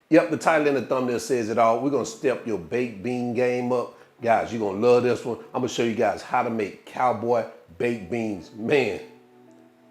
Yep, the title and the thumbnail says it all. We're gonna step your baked bean game up. Guys, you're gonna love this one. I'm gonna show you guys how to make cowboy baked beans. Man,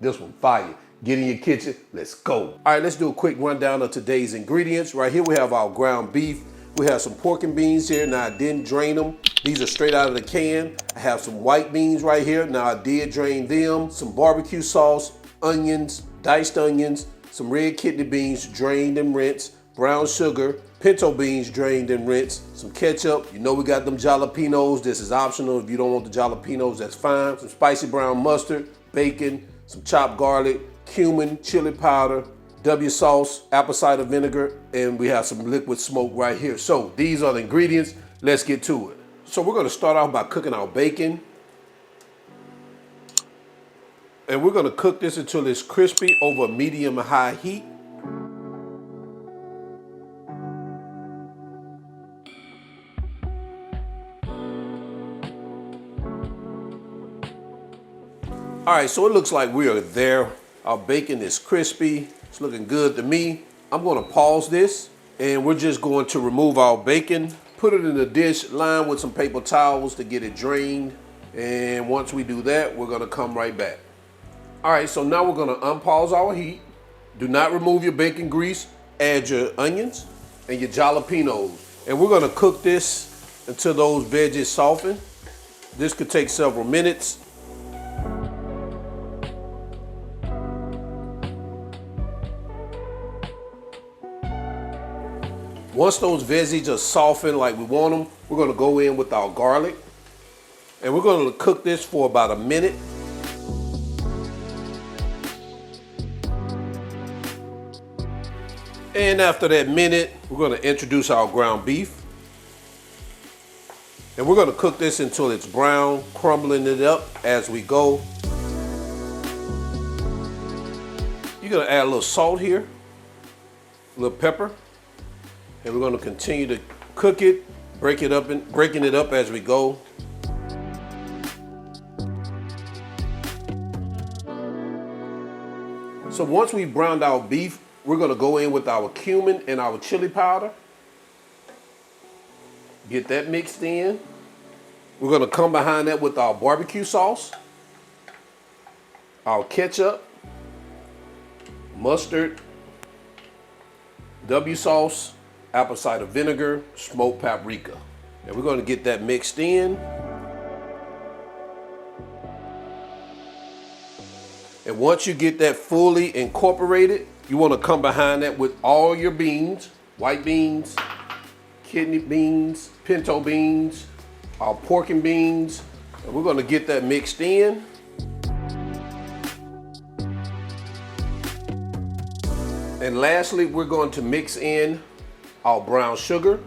this one fire. Get in your kitchen, let's go. All right, let's do a quick rundown of today's ingredients. Right here we have our ground beef. We have some pork and beans here. Now I didn't drain them. These are straight out of the can. I have some white beans right here. Now I did drain them. Some barbecue sauce, onions, diced onions, some red kidney beans drained and rinsed, brown sugar, pinto beans drained and rinsed, some ketchup. You know we got them jalapenos. This is optional. If you don't want the jalapenos, that's fine. Some spicy brown mustard, bacon, some chopped garlic, cumin, chili powder, W sauce, apple cider vinegar, and we have some liquid smoke right here. So these are the ingredients. Let's get to it. So we're gonna start off by cooking our bacon. And we're gonna cook this until it's crispy over medium and high heat. All right, so it looks like we are there. Our bacon is crispy. It's looking good to me. I'm gonna pause this and we're just going to remove our bacon, put it in a dish, line with some paper towels to get it drained. And once we do that, we're gonna come right back. All right, so now we're gonna unpause our heat. Do not remove your bacon grease. Add your onions and your jalapenos. And we're gonna cook this until those veggies soften. This could take several minutes. Once those veggies are softened like we want them, we're gonna go in with our garlic. And we're gonna cook this for about a minute. And after that minute, we're gonna introduce our ground beef. And we're gonna cook this until it's brown, crumbling it up as we go. You're gonna add a little salt here, a little pepper. And we're gonna continue to cook it, breaking it up as we go. So once we've browned our beef, we're gonna go in with our cumin and our chili powder. Get that mixed in. We're gonna come behind that with our barbecue sauce, our ketchup, mustard, W sauce, apple cider vinegar, smoked paprika. And we're gonna get that mixed in. And once you get that fully incorporated, you wanna come behind that with all your beans, white beans, kidney beans, pinto beans, our pork and beans. And we're gonna get that mixed in. And lastly, we're going to mix in our brown sugar.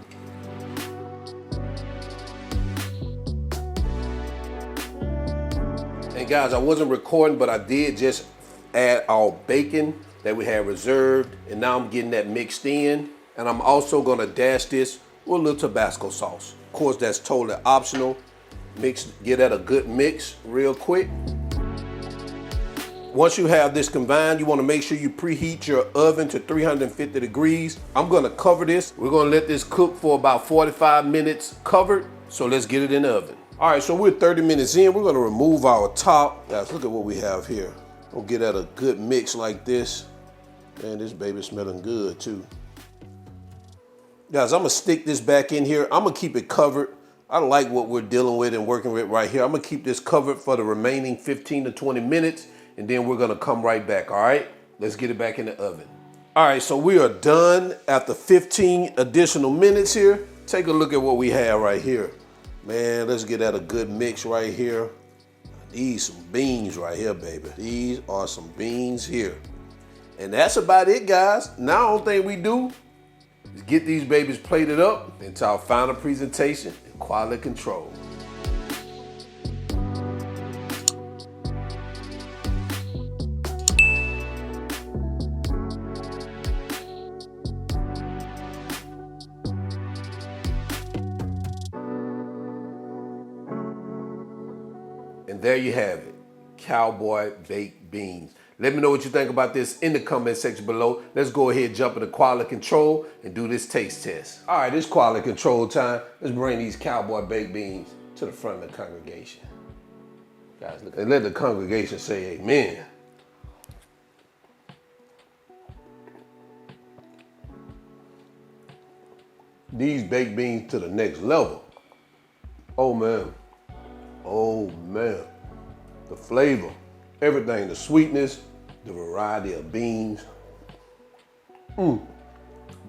And guys, I wasn't recording, but I did just add our bacon that we had reserved. And now I'm getting that mixed in. And I'm also gonna dash this with a little Tabasco sauce. Of course, that's totally optional. Get that a good mix real quick. Once you have this combined, you wanna make sure you preheat your oven to 350 degrees. I'm gonna cover this. We're gonna let this cook for about 45 minutes covered. So let's get it in the oven. All right, so we're 30 minutes in. We're gonna remove our top. Guys, look at what we have here. We'll get at a good mix like this. Man, this baby's smelling good too. Guys, I'm gonna stick this back in here. I'm gonna keep it covered. I like what we're dealing with and working with right here. I'm gonna keep this covered for the remaining 15 to 20 minutes. And then we're gonna come right back, all right? Let's get it back in the oven. All right, so we are done after 15 additional minutes here. Take a look at what we have right here. Man, let's get at a good mix right here. These some beans right here, baby. These are some beans here. And that's about it, guys. Now, the only thing we do is get these babies plated up into our final presentation and quality control. And there you have it, cowboy baked beans. Let me know what you think about this in the comment section below. Let's go ahead, jump into quality control and do this taste test. All right, it's quality control time. Let's bring these cowboy baked beans to the front of the congregation. Guys, look, and let the congregation say amen. These baked beans to the next level. Oh man, oh man. The flavor, everything, the sweetness, the variety of beans.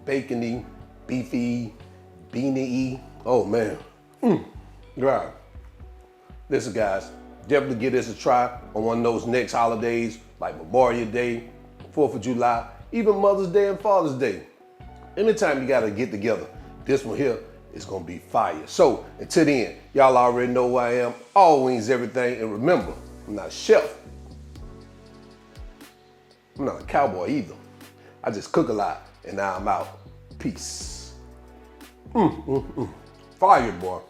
Bacony, beefy, beany-y. Oh man, right. Listen guys, definitely give this a try on one of those next holidays like Memorial Day, 4th of July, even Mother's Day and Father's Day. Anytime you gotta get together, this one here is gonna be fire. So until then, y'all already know who I am. All wings, everything, and remember, I'm not a chef. I'm not a cowboy either. I just cook a lot, and now I'm out. Peace. Fire, boy.